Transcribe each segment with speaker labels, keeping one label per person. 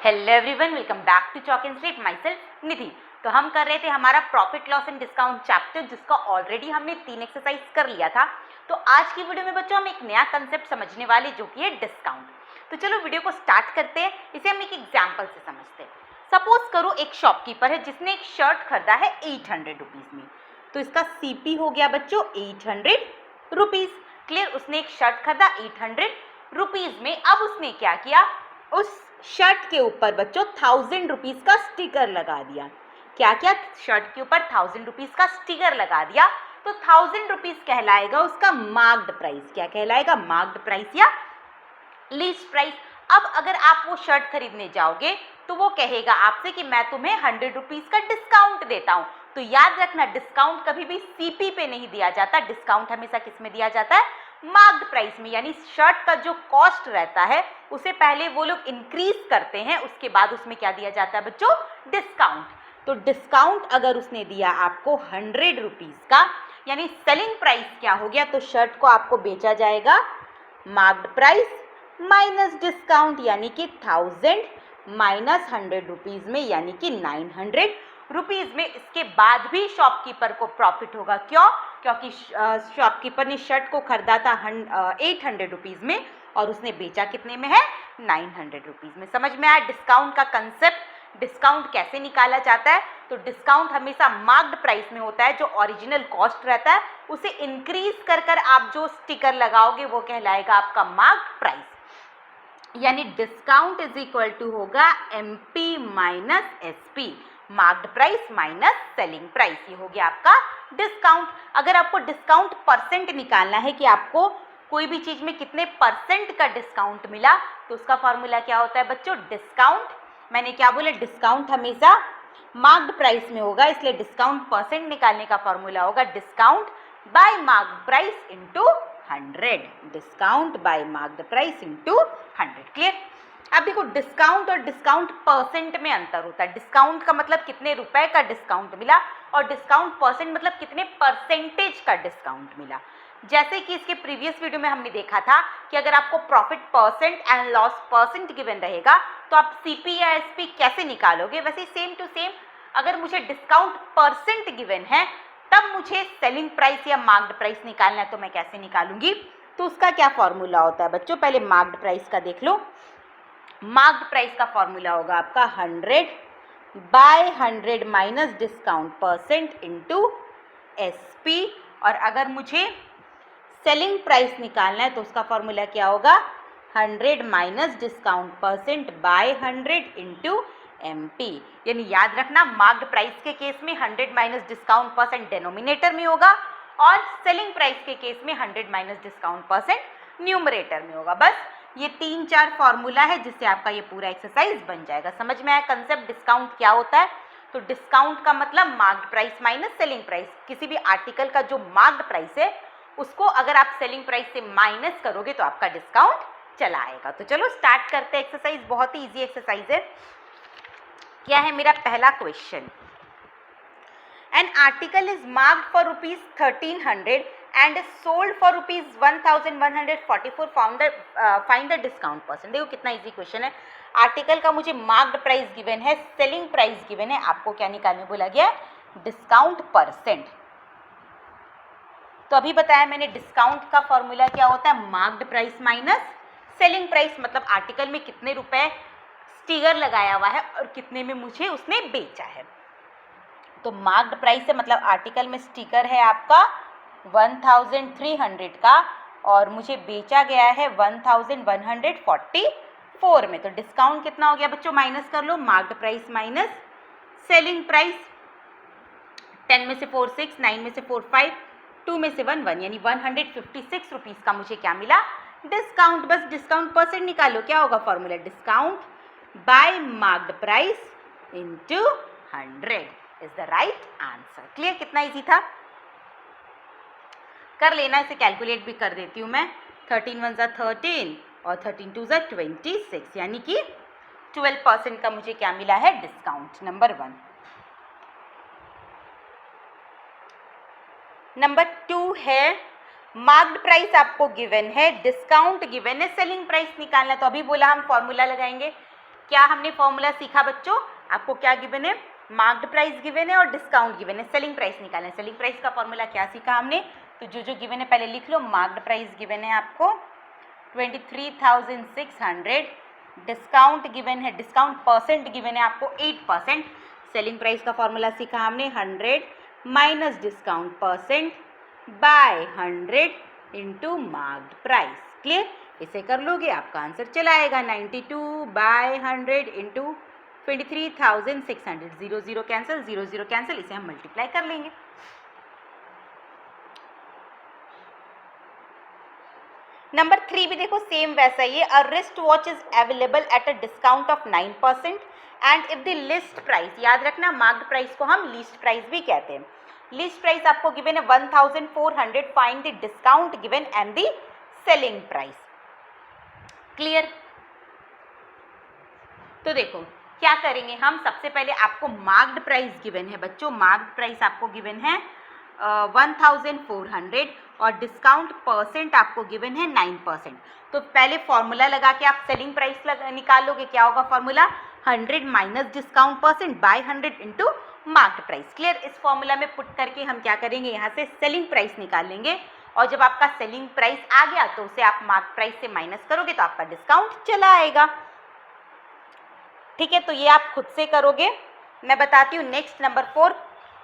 Speaker 1: Hello everyone, welcome back to chalk and slate. Myself Nidhi. तो हम कर रहे थे हमारा profit loss and discount chapter, जिसका ऑलरेडी हमने 3 एक्सरसाइज कर लिया था। तो आज की वीडियो में बच्चों हम एक नया कंसेप्ट समझने वाले, जो कि है डिस्काउंट। तो चलो वीडियो को स्टार्ट करते हैं। इसे हम एक एग्जाम्पल से समझते हैं। सपोज करो एक शॉपकीपर है जिसने एक शर्ट खरीदा है 800 रुपीज़ में। तो इसका सीपी हो गया बच्चों 800 रुपीज़। क्लियर? उसने एक शर्ट खरीदा 800 रुपीज़ में। अब उसने क्या किया, उस शर्ट के ऊपर बच्चों 1000 रुपीज़ का स्टिकर लगा दिया। क्या क्या? शर्ट के ऊपर 1000 रुपीज़ का स्टिकर लगा दिया। तो 1000 रुपीज़ कहलाएगा उसका मार्क्ड प्राइस। क्या कहलाएगा? मार्क्ड प्राइस या लीस्ट प्राइस। अब अगर आप वो शर्ट खरीदने जाओगे तो वो कहेगा आपसे कि मैं तुम्हें 100 रुपीज़ का डिस्काउंट देता हूँ। तो याद रखना, डिस्काउंट कभी भी सीपी पे नहीं दिया जाता। डिस्काउंट हमेशा किस में दिया जाता है? मार्क्ड प्राइस में। यानी शर्ट का जो कॉस्ट रहता है उसे पहले वो लोग इंक्रीज करते हैं, उसके बाद उसमें क्या दिया जाता है बच्चों? डिस्काउंट। तो डिस्काउंट अगर उसने दिया आपको 100 रुपीज़ का, यानी सेलिंग प्राइस क्या हो गया? तो शर्ट को आपको बेचा जाएगा मार्क्ड प्राइस माइनस डिस्काउंट, यानी कि 1000 माइनस 100 रुपीज़ में, यानी कि 900 रुपीज़ में। इसके बाद भी शॉपकीपर को प्रॉफिट होगा। क्यों? क्योंकि शॉपकीपर ने शर्ट को खरीदा था 800 रुपीज़ में और उसने बेचा कितने में है? 900 रुपीज़ में। समझ में आया डिस्काउंट का कंसेप्ट? डिस्काउंट कैसे निकाला जाता है? तो डिस्काउंट हमेशा मार्क्ड प्राइस में होता है। जो ओरिजिनल कॉस्ट रहता है उसे इंक्रीज कर कर आप जो स्टिकर लगाओगे वो कहलाएगा आपका मार्क्ड प्राइस। यानी डिस्काउंट इज इक्वल टू होगा MP minus SP, marked price minus selling price. ये हो गया आपका डिस्काउंट। अगर आपको डिस्काउंट परसेंट निकालना है कि आपको कोई भी चीज में कितने परसेंट का डिस्काउंट मिला, तो उसका फॉर्मूला क्या होता है बच्चों? डिस्काउंट। मैंने क्या बोला? डिस्काउंट हमेशा मार्क्ड प्राइस में होगा, इसलिए डिस्काउंट परसेंट निकालने का फॉर्मूला होगा discount bye marked price into 100। Discount bye marked price into 100। Clear? अब देखो, डिस्काउंट और डिस्काउंट परसेंट में अंतर होता है। डिस्काउंट का मतलब कितने रुपए का डिस्काउंट मिला, और डिस्काउंट परसेंट मतलब कितने परसेंटेज का डिस्काउंट मिला। जैसे कि इसके प्रीवियस वीडियो में हमने देखा था कि अगर आपको profit percent and loss percent given रहेगा तो आप सीपी या एसपी कैसे निकालोगे, वैसे सेम टू सेम अगर मुझे डिस्काउंट परसेंट गिवन है तब मुझे सेलिंग प्राइस या मार्क्ड प्राइस निकालना है, तो मैं कैसे निकालूंगी? तो उसका क्या फॉर्मूला होता है बच्चों? पहले मार्क्ड प्राइस का देख लो। मार्क्ड प्राइस का फॉर्मूला होगा आपका 100 by 100 minus discount percent into SP. और अगर मुझे सेलिंग प्राइस निकालना है तो उसका फॉर्मूला क्या होगा? 100 minus discount percent by 100 into MP. यानी याद रखना, मार्क्ड प्राइस के केस में 100 माइनस डिस्काउंट परसेंट डेनोमिनेटर में होगा और सेलिंग प्राइस के केस में 100 माइनस डिस्काउंट परसेंट न्यूमरेटर में होगा। बस ये 3-4 फॉर्मूला है जिससे आपका ये पूरा एक्सरसाइज बन जाएगा। समझ में आया कंसेप्ट? डिस्काउंट क्या होता है? तो डिस्काउंट का मतलब marked price minus selling price. किसी भी आर्टिकल का जो मार्क्ड प्राइस है उसको अगर आप सेलिंग प्राइस से माइनस करोगे तो आपका डिस्काउंट चला आएगा। तो चलो स्टार्ट करते हैं एक्सरसाइज। बहुत ही इजी एक्सरसाइज है। क्या है मेरा पहला question? N article is marked for rupees 1300 and is sold for rupees 1144। Find the discount percent. देखो कितना इजी क्वेश्चन है। आर्टिकल का मुझे मार्क्ड प्राइस गिवन है, सेलिंग प्राइस गिवन है, आपको क्या निकालने बोला गया? Discount percent. तो अभी बताया मैंने डिस्काउंट का फॉर्मूला क्या होता है? Marked price minus selling price. मतलब आर्टिकल में कितने रुपए स्टिकर लगाया हुआ है और कितने में मुझे उसने बेचा है। तो मार्क्ड प्राइस है मतलब आर्टिकल में स्टिकर है आपका 1300 का और मुझे बेचा गया है 1144 में। तो डिस्काउंट कितना हो गया बच्चों? माइनस कर लो, marked price minus selling price. 10 में से 4 6, 9 में से 4 5, 2 में से 1 1, यानी 156 रुपीज़ का मुझे क्या मिला? डिस्काउंट। बस डिस्काउंट परसेंट निकालो। क्या होगा formula? Discount bye marked price into 100 is the right answer. Clear? कितना इजी था? कर लेना, इसे कैलकुलेट भी कर देती हूँ मैं। 13 1 13 और 13 2 26, यानी कि 12% का मुझे क्या मिला है? डिस्काउंट। नंबर 1। नंबर 2 है मार्क्ड प्राइस आपको गिवन है, डिस्काउंट गिवन है, सेलिंग प्राइस निकालना। तो अभी बोला हम फॉर्मूला लगाएंगे क्या हमने फॉर्मूला सीखा बच्चों? आपको क्या गिवन है? मार्क्ड प्राइस गिवन है और डिस्काउंट गिवन है, सेलिंग प्राइस निकालना है। सेलिंग प्राइस का फॉर्मूला क्या सीखा हमने? तो जो गिवन है पहले लिख लो। मार्क्ड प्राइस गिवन है आपको 23,600, डिस्काउंट गिवन है, डिस्काउंट परसेंट गिवन है आपको 8%। सेलिंग प्राइस का फॉर्मूला सीखा हमने 100 minus discount percent by 100 into marked price. Clear? इसे कर लोगे आपका आंसर चला आएगा 92 बाय 100 इंटू 23,600। 0 0 कैंसिल, 0 0 कैंसिल, इसे हम मल्टीप्लाई कर लेंगे। नंबर 3 भी देखो सेम वैसा ही है। अ wrist watch is available at a discount of 9% and if the list price, याद रखना मार्क्ड प्राइस को हम लीस्ट प्राइस भी कहते हैं। लिस्ट प्राइस आपको गिवन है 1400, find the discount given and the selling price. Clear? तो देखो क्या करेंगे हम, सबसे पहले आपको मार्क्ड प्राइस गिवन है बच्चों, मार्क्ड प्राइस आपको गिवन है 1400 और डिस्काउंट परसेंट आपको गिवन है 9%। तो पहले फॉर्मूला लगा के आप सेलिंग प्राइस निकालोगे। क्या होगा formula? 100 minus discount percent by 100 into marked price. Clear? इस फॉर्मूला में पुट करके हम क्या करेंगे, यहाँ से सेलिंग प्राइस निकाल लेंगे और जब आपका सेलिंग प्राइस आ गया तो उसे आप मार्क्ड प्राइस से माइनस करोगे तो आपका डिस्काउंट चला आएगा। ठीक है, तो ये आप खुद से करोगे। मैं बताती हूँ नेक्स्ट नंबर 4,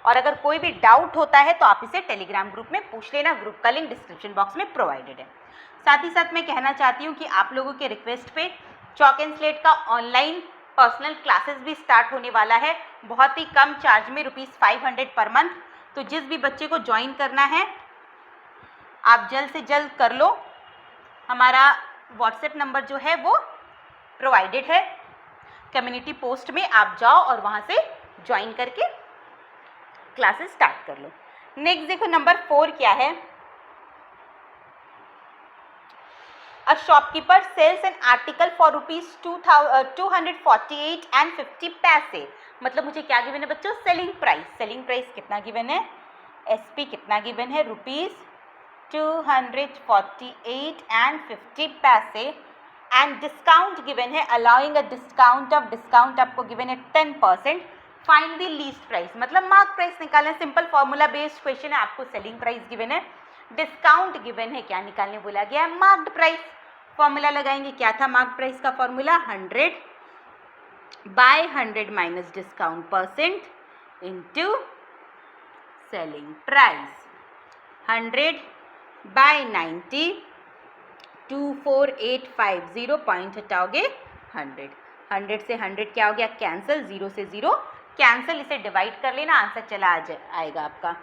Speaker 1: और अगर कोई भी डाउट होता है तो आप इसे टेलीग्राम ग्रुप में पूछ लेना, ग्रुप का लिंक डिस्क्रिप्शन बॉक्स में प्रोवाइडेड है। साथ ही साथ मैं कहना चाहती हूँ कि आप लोगों के रिक्वेस्ट पे चॉक एंड स्लेट का ऑनलाइन पर्सनल क्लासेस भी स्टार्ट होने वाला है, बहुत ही कम चार्ज में, ₹500 पर मंथ। तो जिस भी बच्चे को ज्वाइन करना है आप जल्द से जल्द कर लो। हमारा व्हाट्सएप नंबर जो है वो प्रोवाइडेड है, कम्युनिटी पोस्ट में आप जाओ और वहाँ से ज्वाइन करके क्लासेस स्टार्ट कर लो। नेक्स्ट देखो नंबर 4 क्या है? A shopkeeper sells an article for ₹248.50। मतलब मुझे क्या गिवन है बच्चों? Selling price. सेलिंग प्राइस कितना गिवन है? एसपी कितना गिवन है? ₹248.50 एंड डिस्काउंट गिवन है, allowing a discount of, discount आपको गिवन है 10%। फाइंड द लीस्ट प्राइस, मतलब मार्क प्राइस निकालना है। सिंपल फॉर्मूला बेस्ड क्वेश्चन है। आपको सेलिंग प्राइस गिवन है, डिस्काउंट गिवन है, क्या निकालने बोला गया है? Marked price. फॉर्मूला लगाएंगे, क्या था मार्क्ड प्राइस का formula? 100 by 100 minus discount percent into selling price. 100 by 90, 24850, point हटाओगे 100, 100 से 100 क्या हो गया? कैंसिल, 0 से 0 कैंसिल, इसे डिवाइड कर लेना, आंसर चला आएगा आपका।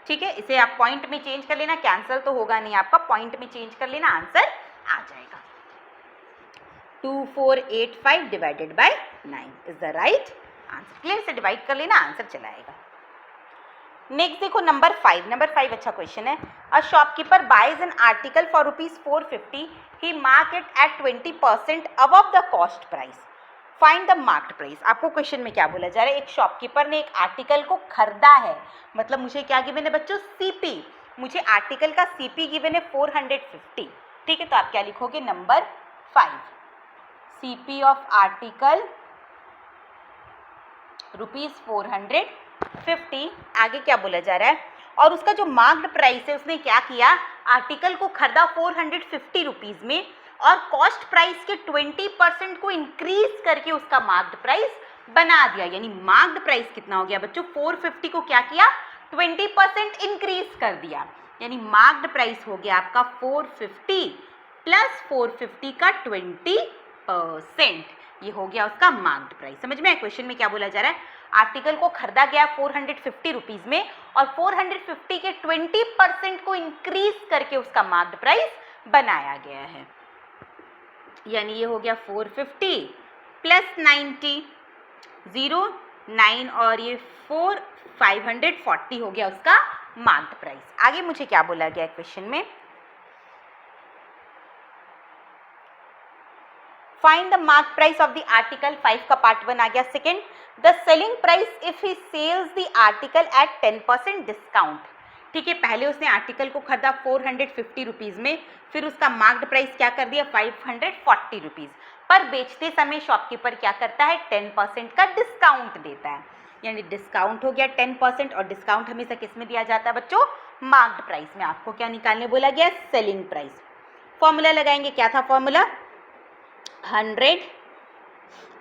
Speaker 1: ठीक है, इसे आप पॉइंट में चेंज कर लेना, कैंसिल तो होगा नहीं आपका, पॉइंट में चेंज कर लेना, आंसर आ जाएगा। 2485 divided by 9 is the right answer. Clear? से डिवाइड कर लेना, आंसर चला आएगा। नेक्स्ट देखो नंबर 5। नंबर 5 अच्छा क्वेश्चन है। A shopkeeper buys an article for ₹450, he mark it at 20% above the cost price, find the marked price. आपको question में क्या बोला जा रहा है? एक शॉपकीपर ने एक आर्टिकल को खरीदा है, मतलब मुझे क्या गिवन है बच्चों? सीपी। मुझे आर्टिकल का सीपी गिवन है 450। ठीक है, तो आप क्या लिखोगे? Number 5, CP of article ₹450। आगे क्या बोला जा रहा है? और उसका जो मार्क्ड प्राइस है, उसने क्या किया? आर्टिकल को खरीदा 450 रुपीज में और कॉस्ट प्राइस के 20% को इंक्रीज करके उसका मार्क्ड प्राइस बना दिया। यानी मार्क्ड प्राइस कितना हो गया बच्चों? 450 को क्या किया? 20% इंक्रीज कर दिया, यानी मार्क्ड प्राइस हो गया आपका 450 प्लस 450 का 20%, ये हो गया उसका मार्क्ड प्राइस। समझ में आया क्वेश्चन में क्या बोला जा रहा है? आर्टिकल को खरीदा गया 450 रुपीज में और 450 के 20% को इंक्रीज करके उसका मार्क्ड प्राइस बनाया गया है, यानी ये हो गया 450 प्लस 90, 0 9 और ये 4 540 हो गया उसका मार्क्ड प्राइस। आगे मुझे क्या बोला गया क्वेश्चन में? Find the mark price of the article. 5 का पार्ट 1 आ गया। Second, the selling price if he sells the article at 10% discount. ठीक है, पहले उसने आर्टिकल को खरीदा 450 रुपीज़ में, फिर उसका मार्क्ड प्राइस क्या कर दिया 540 रुपीज़, पर बेचते समय शॉपकीपर क्या करता है 10% का डिस्काउंट देता है, यानी डिस्काउंट हो गया 10%, और डिस्काउंट हमेशा किस में दिया जाता है बच्चों, मार्क्ड प्राइस में। आपको क्या निकालने बोला गया, सेलिंग प्राइस। फॉर्मूला लगाएंगे, क्या था फॉर्मूला, 100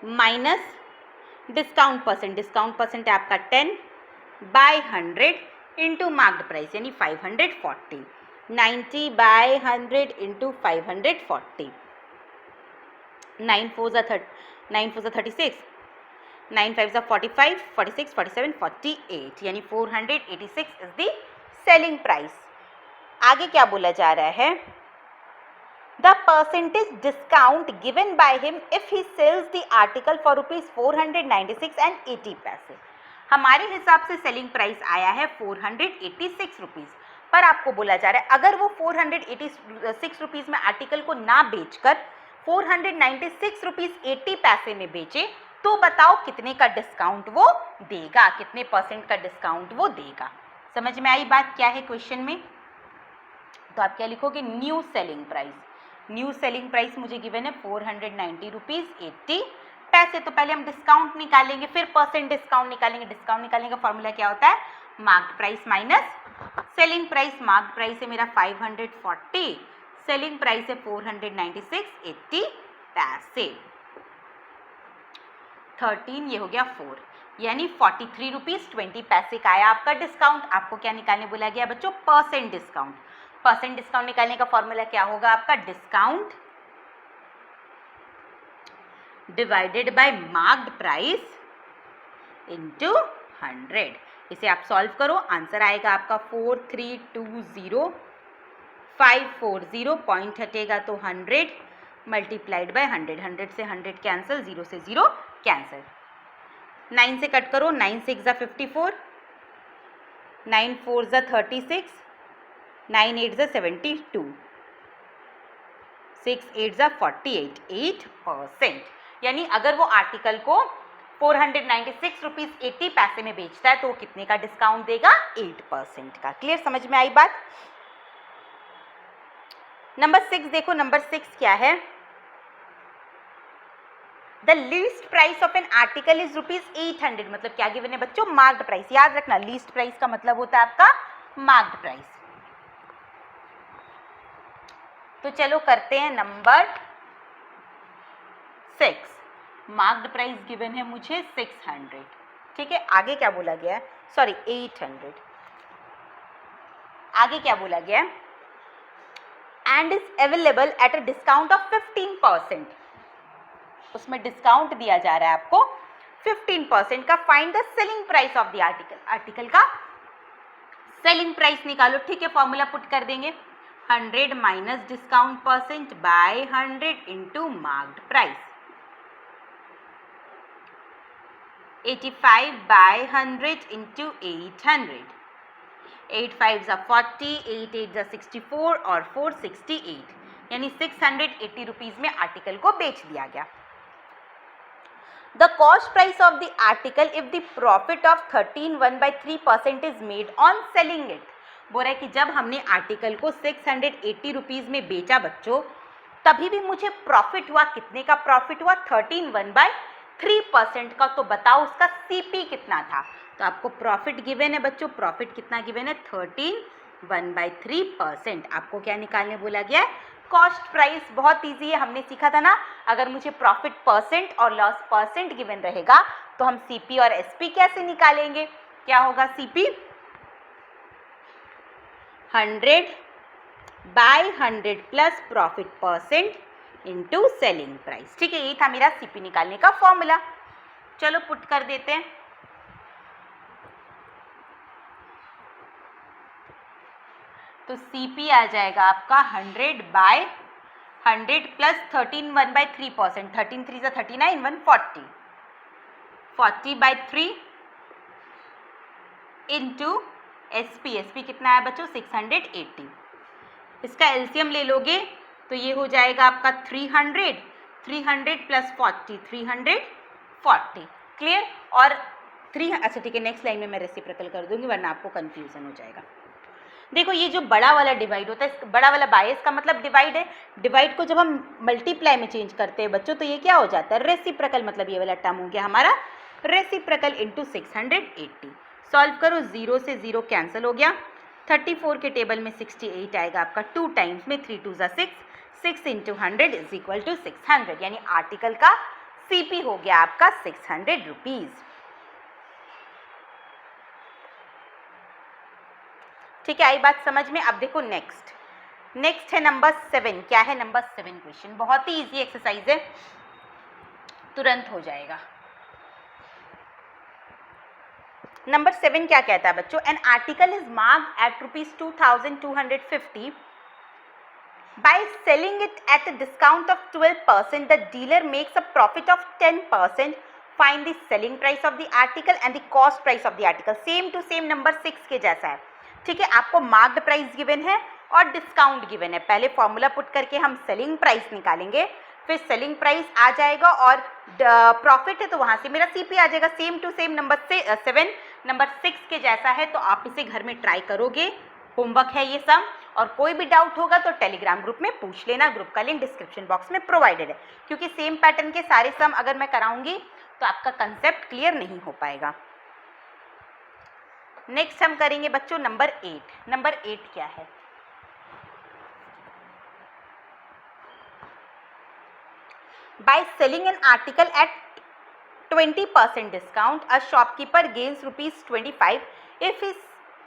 Speaker 1: माइनस डिस्काउंट परसेंट है आपका 10 बाय 100 इंटू मार्क्ड प्राइस यानी 540, 90 बाय 100 इंटू 540, 9 4 36, 9 5 45, 46, 47, 48 यानी 486 इज द सेलिंग प्राइस। आगे क्या बोला जा रहा है, the percentage discount given by him if he sells the article for ₹496.80। हमारे हिसाब से सेलिंग प्राइस आया है 486 रुपीज़, पर आपको बोला जा रहा है अगर वो 486 रुपीज़ में आर्टिकल को ना बेचकर 496 रुपीज़ 80 पैसे में बेचे, तो बताओ कितने का डिस्काउंट वो देगा, कितने परसेंट का डिस्काउंट वो देगा। समझ में आई बात, क्या है क्वेश्चन में, तो आप क्या लिखोगे, new selling price. New selling price मुझे गिवन है 490 रुपीज़ 80 पैसे। तो पहले हम डिस्काउंट निकालेंगे, फिर परसेंट डिस्काउंट निकालेंगे। डिस्काउंट निकालने का फॉर्मूला क्या होता है, marked price minus selling price. Marked price है मेरा 540, सेलिंग प्राइस है 496.80 पैसे। 13 ये हो गया 4, यानी 43 रुपीज़ 20 पैसे का आया आपका डिस्काउंट। आपको क्या निकालने बोला गया बच्चों, परसेंट डिस्काउंट। परसेंट डिस्काउंट निकालने का फॉर्मूला क्या होगा आपका, discount divided by marked price into 100। इसे आप सॉल्व करो, आंसर आएगा आपका 4320,540, पॉइंट हटेगा तो 100 मल्टीप्लाइड बाय 100, 100 से 100 कैंसिल, 0 से 0 कैंसिल, 9 से कट करो, 9 6 ज़ा 54, 9 4 ज़ा 36, 9 8 ज़ा 72, 6 8 ज़ा 48, 8%। यानी अगर वो आर्टिकल को 496 रुपीज़ 80 पैसे में बेचता है तो वो कितने का डिस्काउंट देगा, 8% का। क्लियर, समझ में आई बात। नंबर 6 देखो, नंबर 6 क्या है, the list price of N article is ₹800। मतलब क्या गिवन है बच्चों, मार्क्ड प्राइस। याद रखना, लीस्ट प्राइस का मतलब होता है आपका मार्क्ड प्राइस। तो चलो करते हैं नंबर 6। मार्क्ड प्राइस गिवन है मुझे 600, ठीक है। आगे क्या बोला गया है, सॉरी 800। आगे क्या बोला गया है, and is available at a discount of 15%। उसमें डिस्काउंट दिया जा रहा है आपको 15% का। Find the selling price of the article. Article का सेलिंग प्राइस निकालो, ठीक है। फॉर्मूला पुट कर देंगे, 100 minus discount percent by 100 into marked price, 85 by 100 into 800, 8 5 ज़ा 40, 8 8 ज़ा 64 और 4 68, यानी 680 रुपीज़ में आर्टिकल को बेच दिया गया। The cost price of the article if the profit of 13 1/3% is made on selling it. बोल रहा है कि जब हमने आर्टिकल को 680 रुपीज़ में बेचा बच्चों, तभी भी मुझे प्रॉफिट हुआ। कितने का प्रॉफिट हुआ, 13 1/3% का। तो बताओ उसका सीपी कितना था। तो आपको प्रॉफिट गिवन है बच्चों, प्रॉफिट कितना गिवन है, 13 1/3%। आपको क्या निकालने बोला गया है, कॉस्ट प्राइस। बहुत इजी है, हमने सीखा था ना, अगर मुझे प्रॉफिट परसेंट और लॉस परसेंट गिवन रहेगा तो हम सीपी और एसपी कैसे निकालेंगे। क्या होगा, CP 100 by 100 plus profit percent into selling price, ठीक है। यही था मेरा सीपी निकालने का फॉर्मूला। चलो पुट कर देते हैं। तो सीपी आ जाएगा आपका 100 बाय 100 प्लस 13 1/3%, 13 3 ज़ा 39, 140, 40 बाय 3 इंटू एसपी। एसपी कितना है बच्चों, 680। इसका एलसीएम ले लोगे तो ये हो जाएगा आपका 300, 300 प्लस 40, 340। क्लियर। और 3, अच्छा ठीक है, नेक्स्ट लाइन में मैं रेसिप्रोकल कर दूंगी वरना आपको कंफ्यूजन हो जाएगा। देखो ये जो बड़ा वाला डिवाइड होता है, बड़ा वाला बाय इसका मतलब डिवाइड है। डिवाइड को जब हम मल्टीप्लाई में चेंज करते हैं बच्चों तो ये क्या हो जाता है, रेसिप्रोकल, मतलब ये वाला टर्म हो गया हमारा रेसिप्रोकल इंटू 680। सॉल्व करो, 0 से 0 कैंसिल हो गया, 34 के टेबल में 68 आएगा आपका, 2 टाइम्स में 3 2 6, 6 इंटू 100 इज इक्वल टू 600, यानी आर्टिकल का सीपी हो गया आपका 600 रुपीज। ठीक है, आई बात समझ में। अब देखो नेक्स्ट है नंबर 7। क्या है नंबर 7 क्वेश्चन, बहुत ही इजी एक्सरसाइज है, तुरंत हो जाएगा। नंबर 7 क्या कहता है बच्चों, an article is marked at ₹2250 by selling it at a discount of 12%, the dealer makes a profit of 10%. Find the selling price of the article and the cost price of the article. Same to same number 6 के जैसा है। ठीक है, आपको marked price given है और discount given है। पहले फॉर्मूला पुट करके हम सेलिंग प्राइस निकालेंगे, फिर सेलिंग प्राइस आ जाएगा और प्रॉफिट है तो वहां से मेरा सीपी आ जाएगा। Same to same number 7 number 6 के जैसा है, तो आप इसे घर में ट्राई करोगे, होमवर्क है ये सम। और कोई भी डाउट होगा तो टेलीग्राम ग्रुप में पूछ लेना, ग्रुप का लिंक डिस्क्रिप्शन बॉक्स में प्रोवाइडेड है, क्योंकि सेम पैटर्न के सारे सम अगर मैं कराऊंगी तो आपका कंसेप्ट क्लियर नहीं हो पाएगा। नेक्स्ट हम करेंगे बच्चों नंबर 8। नंबर 8 क्या है, by selling an article at 20% discount, a shopkeeper gains ₹25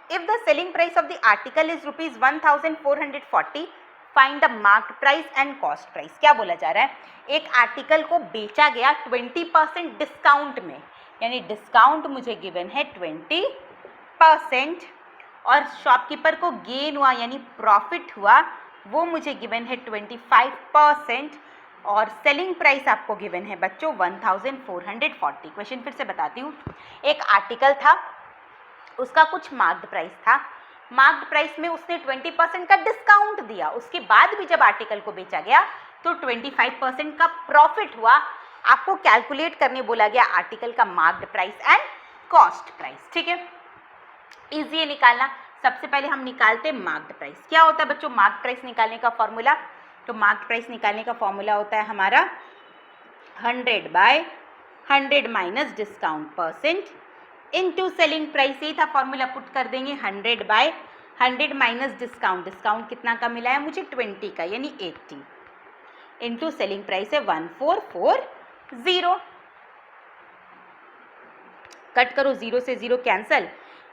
Speaker 1: if the selling price of the article is ₹1440. Find the marked price and cost price. क्या बोला जा रहा है, एक आर्टिकल को बेचा गया 20% डिस्काउंट में, यानी डिस्काउंट मुझे गिवन है 20% और शॉपकीपर को गेन हुआ यानी प्रॉफिट हुआ वो मुझे गिवन है 25%, और सेलिंग प्राइस आपको गिवन है बच्चों 1440। क्वेश्चन फिर से बताती हूँ, एक आर्टिकल था, उसका कुछ मार्क्ड प्राइस था, मार्क्ड प्राइस में उसने 20% का डिस्काउंट दिया, उसके बाद भी जब आर्टिकल को बेचा गया तो 25% का प्रॉफिट हुआ। आपको कैलकुलेट करने बोला गया आर्टिकल का marked price and cost price. ठीक है, इजी है निकालना। सबसे पहले हम निकालते हैं मार्क्ड प्राइस। क्या होता है बच्चों मार्क्ड प्राइस निकालने का फॉर्मूला, तो मार्क्ड प्राइस निकालने का फॉर्मूला होता है हमारा 100/100 minus discount percent into selling price. यही था फॉर्मूला, पुट कर देंगे 100/100 माइनस डिस्काउंट, डिस्काउंट कितना का मिला है मुझे 20 का यानी 80, इनटू सेलिंग प्राइस है 1440। कट करो, 0 से 0 कैंसल,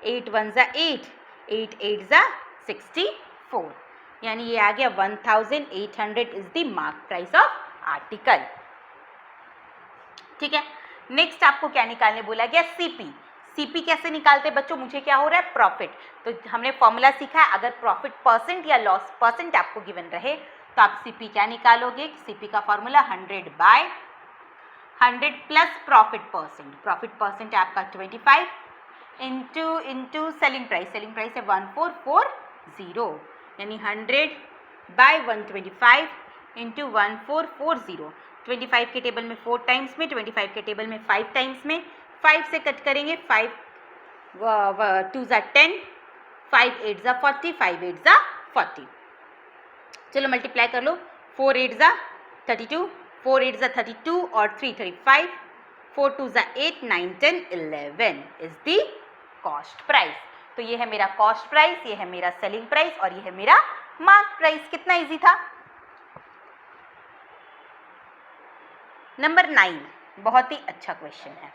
Speaker 1: 8 1 ज़ा 8, 8 8 ज़ा 64, यानी ये आ गया 1800 is the mark price of article. ठीक है, नेक्स्ट आपको क्या निकालने बोला गया, सीपी। सीपी कैसे निकालते हैं बच्चों, मुझे क्या हो रहा है प्रॉफिट, तो हमने फॉर्मूला सीखा है, अगर प्रॉफिट परसेंट या लॉस परसेंट आपको गिवन रहे तो आप सीपी क्या निकालोगे, सीपी का फॉर्मूला 100/100 प्लस प्रॉफिट परसेंट आपका 25 इंटू सेलिंग प्राइस है 1440, यानी 100/125 इंटू 1440। 25 के टेबल में 4 टाइम्स में, 25 के टेबल में 5 टाइम्स में, 5 से कट करेंगे, 5 2 ज़ा 10, 5 8 ज़ा 40, 5 8 ज़ा 40। चलो मल्टीप्लाई कर लो, 4 8 ज़ा 32, 4 8 ज़ा 32 और 3 35, 4 2 ज़ा 8, 9 10 11 इज दी कॉस्ट प्राइस। तो ये है मेरा कॉस्ट प्राइस, ये है मेरा सेलिंग प्राइस और ये है मेरा मार्क प्राइस। कितना इजी था। नंबर 9 बहुत ही अच्छा क्वेश्चन है।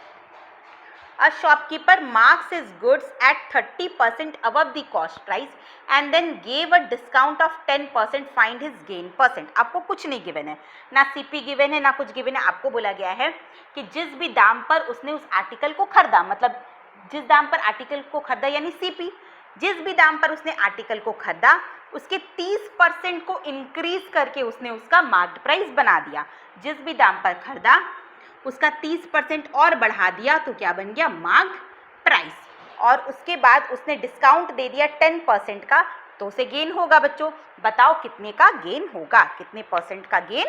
Speaker 1: A shopkeeper marks his goods at 30% above the cost price and then gave a discount of 10%. Find his gain percent. आपको कुछ नहीं गिवन है, ना सीपी गिवन है ना कुछ गिवन है। आपको बोला गया है कि जिस भी दाम पर उसने उस आर्टिकल को खरीदा, मतलब जिस दाम पर आर्टिकल को खरीदा यानी सीपी, जिस भी दाम पर उसने आर्टिकल को खरीदा उसके 30% को इंक्रीज करके उसने उसका मार्केट प्राइस बना दिया। जिस भी दाम पर खरीदा उसका 30% और बढ़ा दिया तो क्या बन गया मार्क प्राइस, और उसके बाद उसने डिस्काउंट दे दिया 10% का, तो उसे गेन होगा। बच्चों बताओ कितने का गेन होगा, कितने परसेंट का गेन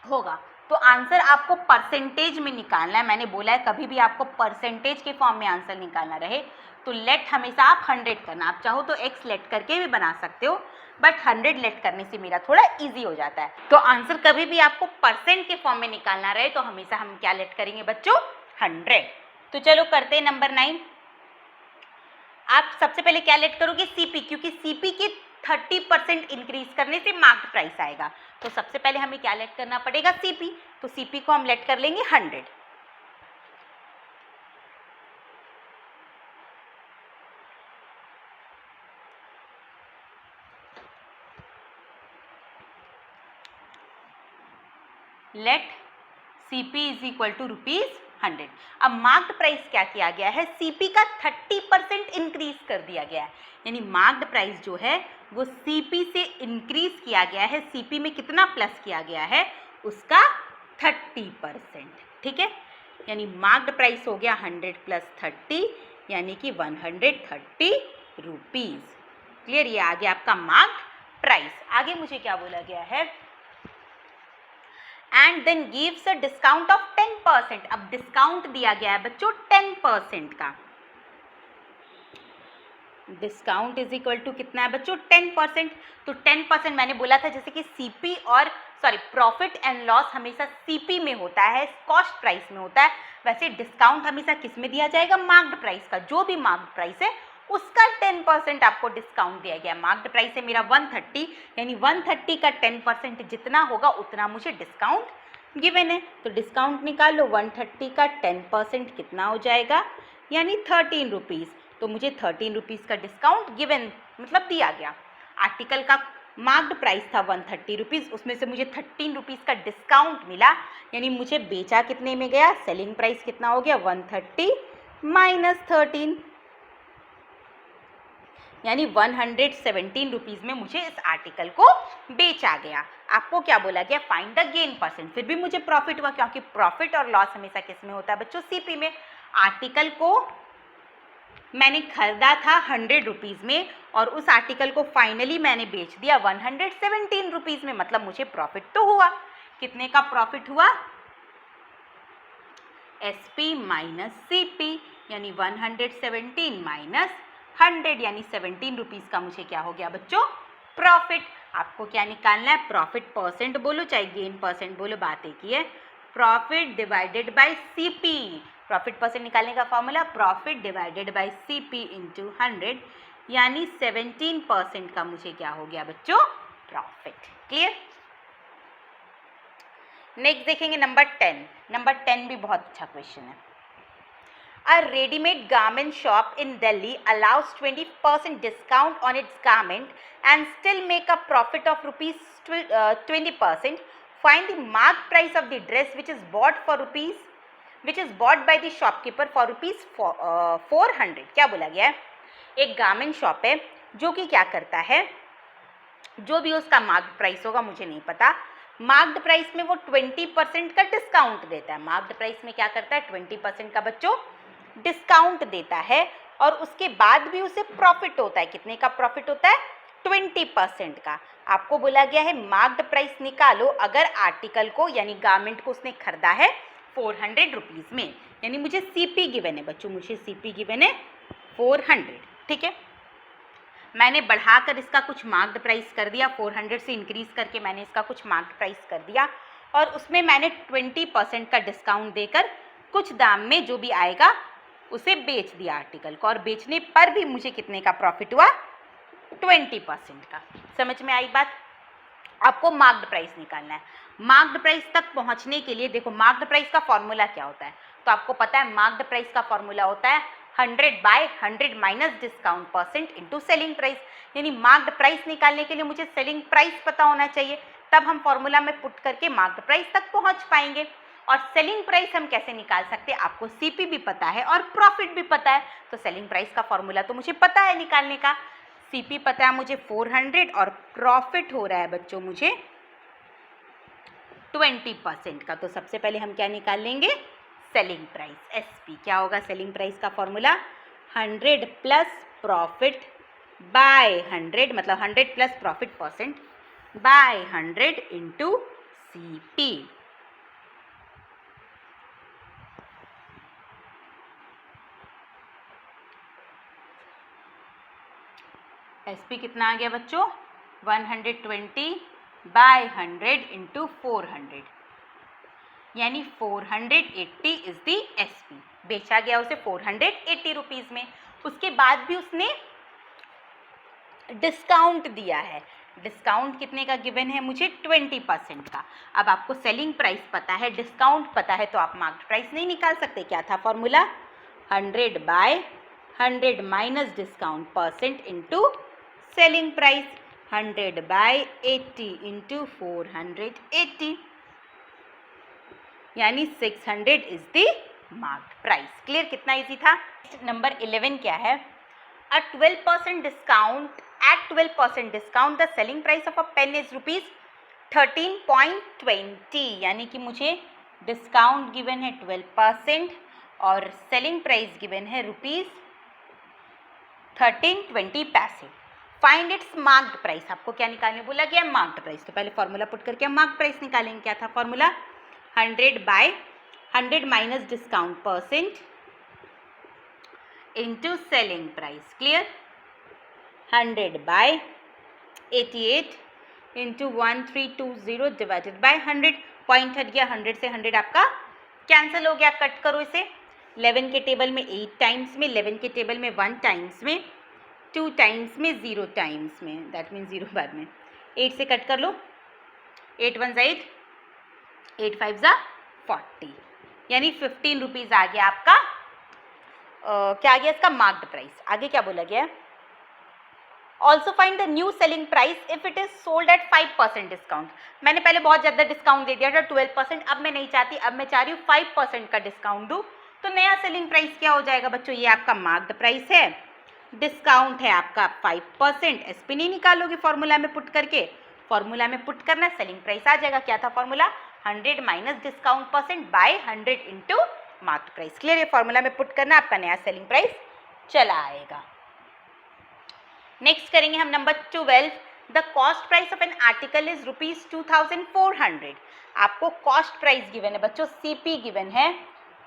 Speaker 1: होगा। तो आंसर आपको परसेंटेज में निकालना है। मैंने बोला है कभी भी आपको परसेंटेज के फॉर्म में आंसर निकालना रहे तो लेट हमेशा आप 100 करना, आप चाहो तो x लेट करके भी बना सकते हो, बट 100 लेट करने से मेरा थोड़ा इजी हो जाता है। तो आंसर कभी भी आपको परसेंट के फॉर्म में निकालना रहे तो हमेशा हम क्या लेट करेंगे बच्चों, 100। तो चलो करते हैं नंबर 9। आप सबसे पहले क्या लेट करोगे, सीपी, क्योंकि सीपी के 30% इंक्रीज करने से मार्क्ड प्राइस आएगा। तो सबसे पहले हमें क्या लेट करना पड़ेगा, सीपी। तो सीपी को हम लेट कर लेंगे 100। Let CP is equal to ₹100। अब मार्क्ड प्राइस क्या किया गया है, सीपी का 30% इंक्रीज कर दिया गया है, यानी मार्क्ड प्राइस जो है वो सीपी से इंक्रीज किया गया है। सीपी में कितना प्लस किया गया है, उसका 30%, ठीक है। यानी मार्क्ड प्राइस हो गया 100 प्लस 30, यानी कि 130 रुपीज। क्लियर, ये आ गया आपका मार्क्ड प्राइस। आगे मुझे क्या बोला गया है, and then gives a discount of 10%। अब डिस्काउंट दिया गया है बच्चों 10% का। डिस्काउंट इज इक्वल टू कितना है बच्चों, 10%। तो 10% मैंने बोला था जैसे कि सीपी और प्रॉफिट एंड लॉस हमेशा सीपी में होता है, कॉस्ट प्राइस में होता है, वैसे डिस्काउंट हमेशा किस में दिया जाएगा, मार्क्ड प्राइस का। जो भी मार्क्ड प्राइस है उसका 10% आपको डिस्काउंट दिया गया। मार्क्ड प्राइस है मेरा 130, यानी 130 का 10% जितना होगा उतना मुझे डिस्काउंट गिवन है। तो डिस्काउंट निकाल लो, 130 का 10% कितना हो जाएगा, यानी 13 रुपीज़। तो मुझे 13 रुपीज़ का डिस्काउंट गिवन मतलब दिया गया। आर्टिकल का मार्क्ड प्राइस था 130 रुपीज़, उसमें से मुझे 13 रुपीज़ का डिस्काउंट मिला, यानी मुझे बेचा कितने में गया, सेलिंग प्राइस कितना हो गया 130 माइनस 13, यानी 117 रुपीज़ में मुझे इस आर्टिकल को बेचा गया। आपको क्या बोला गया, फाइंड द गेन परसेंट। फिर भी मुझे प्रॉफिट हुआ, क्योंकि प्रॉफिट और लॉस हमेशा किस में होता है बच्चों, सीपी में। आर्टिकल को मैंने खरीदा था 100 रुपीज़ में और उस आर्टिकल को फाइनली मैंने बेच दिया 117 रुपीज़ में, मतलब मुझे प्रॉफिट तो हुआ। कितने का प्रॉफिट हुआ, एसपी माइनस सीपी, यानी 117 माइनस 100, यानी 17 रुपीज़ का मुझे क्या हो गया बच्चों, प्रॉफिट। आपको क्या निकालना है, प्रॉफिट परसेंट बोलो चाहे गेन परसेंट बोलो, बात एक ही है। Profit divided by CP, profit percent निकालने का formula profit divided by CP into 100, यानी 17% का मुझे क्या हो गया बच्चों, प्रॉफिट। क्लियर। नेक्स्ट देखेंगे नंबर 10। नंबर 10 भी बहुत अच्छा क्वेश्चन है। A ready-made garment shop in Delhi allows 20% discount on its garment and still make a profit of rupees 20%. Find the marked price of the dress which is bought by the shopkeeper for rupees 400. क्या बोला गया है, एक garment shop है जो कि क्या करता है, जो भी उसका मार्क्ड प्राइस होगा मुझे नहीं पता, मार्क्ड प्राइस में वो 20% का डिस्काउंट देता है। मार्क्ड प्राइस में क्या करता है, 20% का बच्चों डिस्काउंट देता है, और उसके बाद भी उसे प्रॉफिट होता है। कितने का प्रॉफिट होता है, 20% का। आपको बोला गया है मार्क्ड प्राइस निकालो अगर आर्टिकल को यानी गारमेंट को उसने खरीदा है 400 रुपीज़ में, यानी मुझे सीपी गिवन है बच्चों, मुझे सीपी गिवन है 400, ठीक है। मैंने बढ़ाकर इसका कुछ मार्क्ड प्राइस कर दिया, 400 से इंक्रीज करके मैंने इसका कुछ मार्क्ड प्राइस कर दिया, और उसमें मैंने 20% का डिस्काउंट देकर कुछ दाम में जो भी आएगा उसे बेच दिया आर्टिकल को, और बेचने पर भी मुझे कितने का प्रॉफिट हुआ, 20% का। समझ में आई बात। आपको मार्क्ड प्राइस निकालना है। मार्क्ड प्राइस तक पहुंचने के लिए देखो, मार्क्ड प्राइस का फॉर्मूला क्या होता है, तो आपको पता है मार्क्ड प्राइस का फॉर्मूला होता है 100/100 minus discount percent into selling price. यानी मार्क्ड प्राइस निकालने के लिए मुझे सेलिंग प्राइस पता होना चाहिए, तब हम फॉर्मूला में पुट करके मार्क्ड प्राइस तक पहुंच पाएंगे। और सेलिंग प्राइस हम कैसे निकाल सकते हैं, आपको सीपी भी पता है और प्रॉफिट भी पता है, तो सेलिंग प्राइस का फॉर्मूला तो मुझे पता है निकालने का। सीपी पता है मुझे 400 और प्रॉफिट हो रहा है बच्चों मुझे 20% का। तो सबसे पहले हम क्या निकाल लेंगे, सेलिंग प्राइस, एसपी। क्या होगा सेलिंग प्राइस का फॉर्मूला, 100 प्लस प्रॉफिट बाय 100, मतलब 100 plus profit percent by 100 into CP. SP कितना आ गया बच्चों 120 बाय 100 इंटू 400 यानी 480 इज दी SP। बेचा गया उसे 480 रुपीज़ में। उसके बाद भी उसने डिस्काउंट दिया है। डिस्काउंट कितने का गिवन है मुझे 20% का। अब आपको सेलिंग प्राइस पता है, डिस्काउंट पता है, तो आप मार्केट प्राइस नहीं निकाल सकते। क्या था formula 100 by 100 minus discount percent into selling price 100 by 80 into 480 यानी 600 is the market price. Clear? कितना इजी था। नंबर 11 क्या है? A 12% discount, at 12% discount the selling price of a pen is rupees 13.20 यानी कि मुझे डिस्काउंट गिवन है 12% और सेलिंग प्राइस गिवन है रुपीज़ 13.20 पैसे। Find its marked price. आपको क्या निकालने बोला गया? Marked price. तो पहले फॉर्मूला पुट करके हम मार्क्ड प्राइस निकालेंगे। क्या था formula 100 by 100 minus discount percent into selling price. Clear? 100 by 88 into 1320 divided by 100। Point हट गया, 100 से 100 आपका कैंसिल हो गया। कट करो इसे। 11 के टेबल में 8 टाइम्स में, 11 के टेबल में 1 टाइम्स में, 2 टाइम्स में, 0 टाइम्स में, दैट मीन्स 0 बाद में। 8 से कट कर लो। 8 1 8, 8 5 40 यानी 15 रुपीज़ आ गया आपका। क्या आ गया इसका? Marked price. आगे क्या बोला गया? Also find the new selling price if it is sold at 5% discount. मैंने पहले बहुत ज़्यादा डिस्काउंट दे दिया था 12%, अब मैं नहीं चाहती, अब मैं चाह रही हूँ 5% का डिस्काउंट दूँ। तो नया सेलिंग प्राइस क्या हो जाएगा बच्चों? ये आपका मार्क्ड प्राइस है, डिस्काउंट है आपका 5%। SP नहीं निकालोगे फॉर्मूला में पुट करके, फॉर्मूला में पुट करना, सेलिंग प्राइस आ जाएगा। क्या था formula 100 minus discount percent by 100 into market price. Clear? ये फॉर्मूला में पुट करना, आपका नया सेलिंग प्राइस चला आएगा। नेक्स्ट करेंगे हम number 12। The cost price of N article is rupees 2400। आपको कॉस्ट प्राइस गिवन है बच्चों, CP गिवन है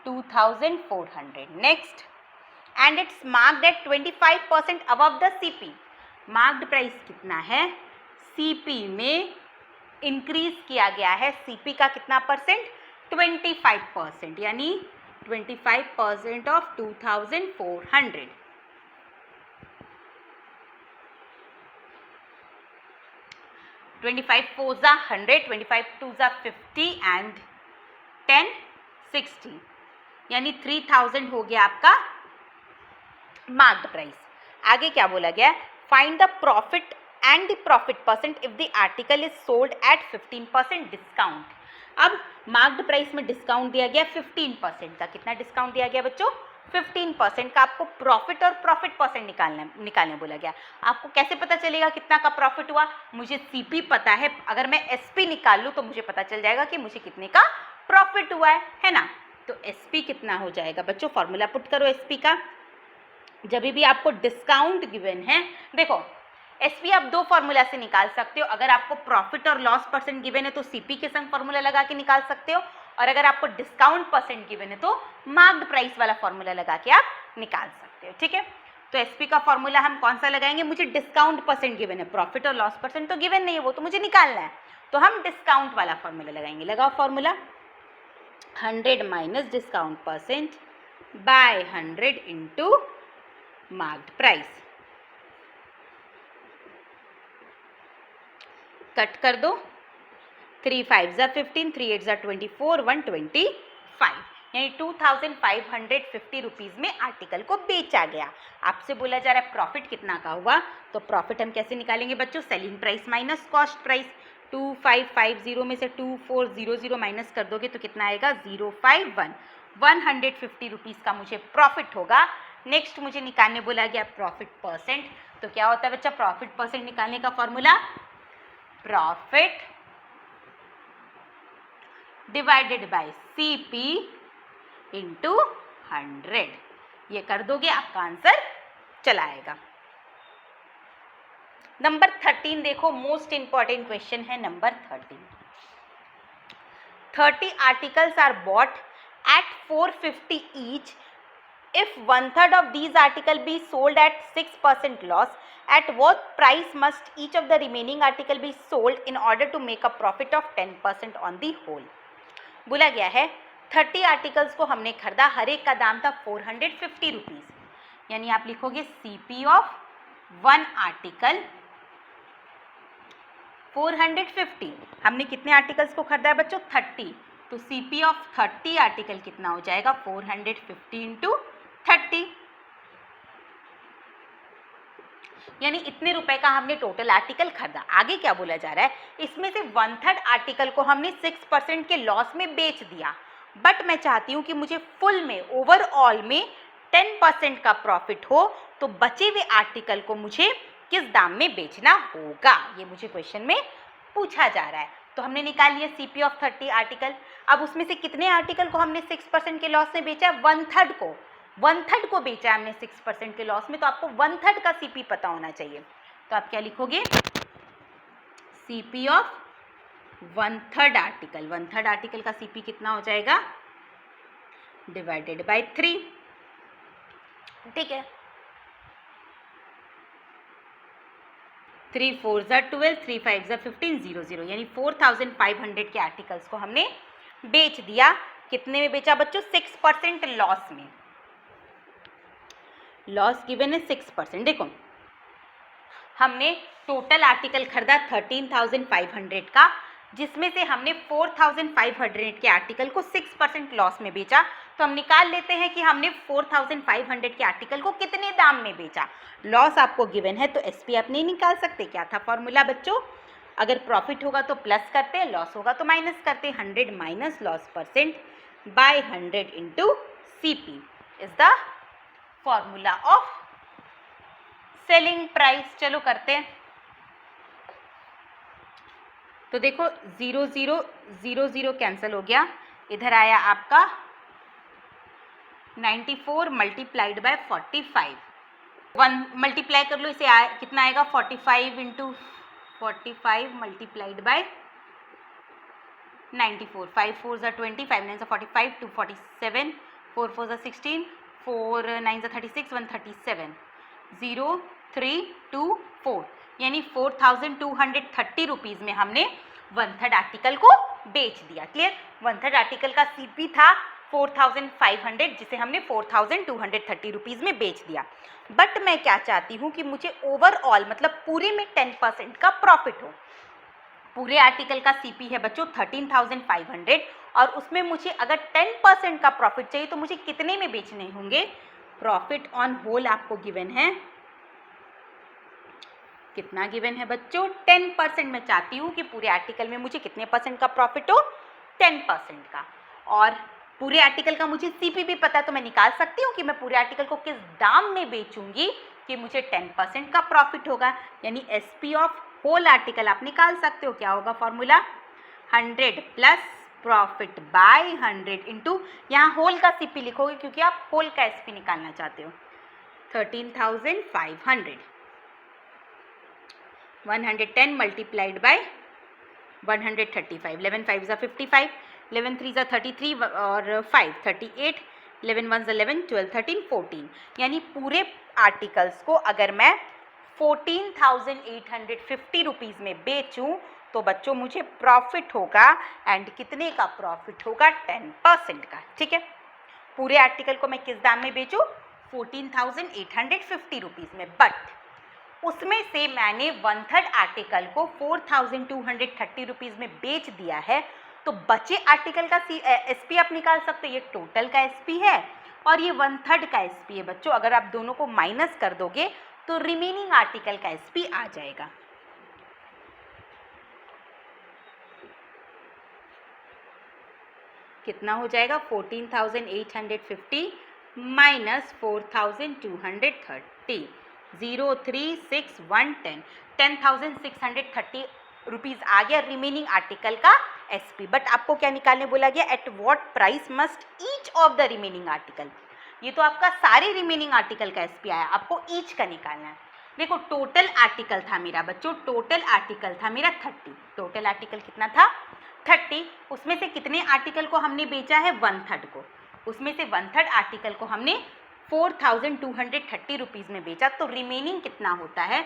Speaker 1: 2400। Next, and it's marked at 25% above the CP। Marked price कितना है? CP में इंक्रीज किया गया है। CP का कितना परसेंट? 25%, यानी 25% ऑफ 2400। 25 4 100, 25 2 50 एंड 10 60 यानी 3000 हो गया आपका मार्क्ड प्राइस। आगे क्या बोला गया? Find the profit and the profit percent if the article is sold at 15% discount. अब मार्क्ड प्राइस में डिस्काउंट दिया गया 15% का। कितना डिस्काउंट दिया गया बच्चों? 15% का। आपको प्रॉफिट और प्रॉफिट परसेंट निकालने बोला गया। आपको कैसे पता चलेगा कितना का प्रॉफिट हुआ? मुझे CP पता है, अगर मैं SP निकाल लूँ तो मुझे पता चल जाएगा कि मुझे कितने का प्रॉफिट हुआ है ना। तो SP कितना हो जाएगा बच्चों? फॉर्मूला पुट करो SP का। जब भी आपको डिस्काउंट गिवन है, देखो SP आप दो फॉर्मूला से निकाल सकते हो। अगर आपको प्रॉफिट और लॉस परसेंट गिवन है तो CP के संग फॉर्मूला लगा के निकाल सकते हो, और अगर आपको डिस्काउंट परसेंट गिवन है तो मार्क्ड प्राइस वाला फॉर्मूला लगा के आप निकाल सकते हो। ठीक है, तो SP का फॉर्मूला हम कौन सा लगाएंगे? मुझे डिस्काउंट परसेंट गिवन है, प्रॉफिट और लॉस परसेंट तो गिवन नहीं है, वो तो मुझे निकालना है, तो हम डिस्काउंट वाला फॉर्मूला लगाएंगे। लगाओ formula 100 minus discount percent by 100 into marked price. Cut कर दो। 3 5 15, 3 8 24, 125 यानी 2550 रुपीज़ में आर्टिकल को बेचा गया। आपसे बोला जा रहा है प्रॉफिट कितना का हुआ, तो प्रॉफिट हम कैसे निकालेंगे बच्चों? Selling price minus cost price. 2550 में से 2400 माइनस कर दोगे तो कितना आएगा? 051। 150 रुपीज़ का मुझे प्रॉफिट होगा। नेक्स्ट मुझे निकालने बोला गया प्रॉफिट परसेंट। तो क्या होता है बच्चा प्रॉफिट परसेंट निकालने का formula? Profit divided by CP into 100। ये कर दोगे आपका आंसर चला आएगा। नंबर 13 देखो, मोस्ट इंपॉर्टेंट क्वेश्चन है number 13। 30 articles are bought at 450 each if 1/3 of these article be sold at 6% loss, at what price must each of the remaining article be sold in order to make a profit of 10% on the whole? बोला गया है 30 articles को हमने खरीदा, हर एक का दाम था 450 रुपीज़, यानी आप लिखोगे CP ऑफ 1 आर्टिकल 450। हमने कितने आर्टिकल्स को खरीदा है बच्चों? 30। तो CP ऑफ 30 आर्टिकल कितना हो जाएगा? 450 इंटू 30, यानी इतने रुपए का हमने टोटल आर्टिकल खरीदा। आगे क्या बोला जा रहा है, इसमें से 1/3 आर्टिकल को हमने 6% के लॉस में बेच दिया, बट मैं चाहती हूँ कि मुझे फुल में, ओवरऑल में 10% का प्रॉफिट हो, तो बचे हुए आर्टिकल को मुझे किस दाम में बेचना होगा, ये मुझे क्वेश्चन में पूछा जा रहा है। तो हमने निकाल लिया CP ऑफ 30 आर्टिकल। अब उसमें से कितने आर्टिकल को हमने 6% के लॉस में बेचा? 1/3 को, 1/3 को बेचा है हमने 6% के लॉस में, तो आपको 1/3 का CP पता होना चाहिए। तो आप क्या लिखोगे? CP ऑफ 1/3 आर्टिकल, 1/3 आर्टिकल का CP कितना हो जाएगा? डिवाइडेड बाय 3, ठीक है। 3 4 ज़ा 12, 3 5 ज़ा 15, 0 0, यानी 4500 के आर्टिकल्स को हमने बेच दिया। कितने में बेचा बच्चों? 6% लॉस में। लॉस गिवन है 6%। देखो हमने टोटल आर्टिकल खरीदा 13,500 का, जिसमें से हमने 4,500 के आर्टिकल को 6% लॉस में बेचा। तो हम निकाल लेते हैं कि हमने 4,500 के आर्टिकल को कितने दाम में बेचा। लॉस आपको गिवन है तो SP आप नहीं निकाल सकते। क्या था फॉर्मूला बच्चों? अगर प्रॉफिट होगा तो प्लस करते हैं, लॉस होगा तो माइनस करते हैं। 100 minus loss percent by 100 into CP is the formula of selling price. चलो करते हैं। तो देखो 0 0 0 0 कैंसिल हो गया, इधर आया आपका 94 मल्टीप्लाइड बाय 45, 1 मल्टीप्लाई कर लो, इसे कितना आएगा? 45 इंटू 45 मल्टीप्लाइड बाय 94, 5 4 ज़ा 20, 5 9 ज़ा 45, 2 47, 4 4 ज़ा 16, 4 9 ज़ा 36, 137, 0 3 2 4, यानी 4,230 रुपीज़ में हमने 1/3 आर्टिकल को बेच दिया। क्लियर? 1/3 आर्टिकल का CP था 4,500, जिसे हमने 4,230 रुपीज़ में बेच दिया। बट मैं क्या चाहती हूँ कि मुझे ओवरऑल, मतलब पूरे में 10% का प्रॉफिट हो। पूरे आर्टिकल का CP है बच्चों 13,500, और उसमें मुझे अगर 10% का प्रॉफिट चाहिए तो मुझे कितने में बेचने होंगे? प्रॉफिट ऑन होल आपको गिवन है, कितना गिवन है बच्चों? 10%। मैं चाहती हूँ कि पूरे आर्टिकल में मुझे कितने % का प्रॉफिट हो? 10% का। और पूरे आर्टिकल का मुझे CP भी पता है, तो मैं निकाल सकती हूँ कि मैं पूरे आर्टिकल को किस दाम में बेचूंगी कि मुझे 10% का प्रॉफिट होगा। यानी SP ऑफ होल आर्टिकल आप निकाल सकते हो। क्या होगा formula? 100 plus profit by 100 into, यहाँ होल का CP लिखोगे क्योंकि आप होल का SP निकालना चाहते हो। 13,500, 110 मल्टीप्लाइड बाय 135, 11 5 ज़ा 55, 11 3 ज़ा 33 और 5 38, 11 1 ज़ा 11, 12 13 14, यानी पूरे आर्टिकल्स को अगर मैं 14,850 रुपीज़ में बेचूं तो बच्चों मुझे प्रॉफिट होगा, एंड कितने का प्रॉफिट होगा? 10% का। ठीक है? पूरे आर्टिकल को मैं किस दाम में बेचूं? 14,850 रुपीज़ में। बट उसमें से मैंने 1/3 आर्टिकल को 4,230 रुपीज़ में बेच दिया है, तो बचे आर्टिकल का SP आप निकाल सकते हो। ये टोटल का SP है और ये 1/3 का SP है बच्चों। अगर आप दोनों को माइनस कर दोगे तो रिमेनिंग आर्टिकल का SP आ जाएगा। कितना हो जाएगा? 14,850 माइनस 4,230, 03610, 10,630 रुपीज़ आ गया रिमेनिंग आर्टिकल का SP। बट आपको क्या निकालने बोला गया? At what price must each of the remaining article. ये तो आपका सारे रिमेनिंग आर्टिकल का SP आया, आपको ईच का निकालना है। देखो टोटल आर्टिकल था मेरा बच्चों, टोटल आर्टिकल था मेरा 30। टोटल आर्टिकल कितना था? 30। उसमें से कितने आर्टिकल को हमने बेचा है? 1/3 को। उसमें से 1/3 आर्टिकल को हमने 4230 रुपीज़ में बेचा, तो रिमेनिंग कितना होता है,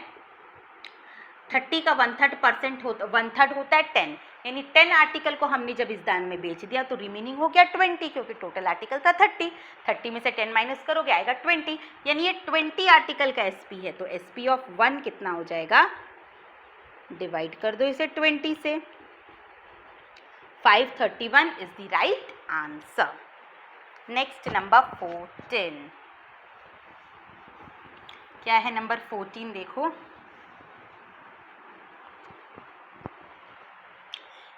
Speaker 1: 30 का 1/3% होता 1/3 होता है 10, यानी 10 आर्टिकल को हमने जब इस दान में बेच दिया तो रिमेनिंग हो गया 20, क्योंकि टोटल आर्टिकल था 30 में से 10 माइनस करोगे आएगा 20, यानी ये 20 आर्टिकल का एसपी है। तो एसपी ऑफ 1 कितना हो जाएगा, डिवाइड कर दो इसे 20 से, 531 is the right answer. Next number 14, क्या है नंबर 14 देखो,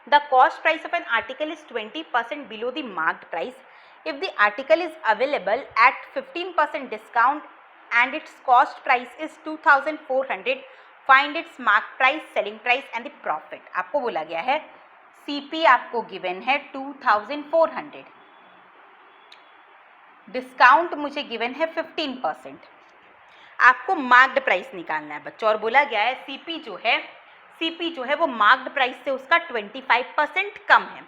Speaker 1: the cost price of an article is 20% below the marked price. If the article is available at 15% discount and its cost price is 2400, find its marked price, selling price and the profit. आपको बोला गया है CP आपको given है 2400, discount मुझे given है 15%, आपको marked price निकालना है बच्चों, और बोला गया है CP जो है वो मार्क्ड प्राइस से उसका 25% कम है।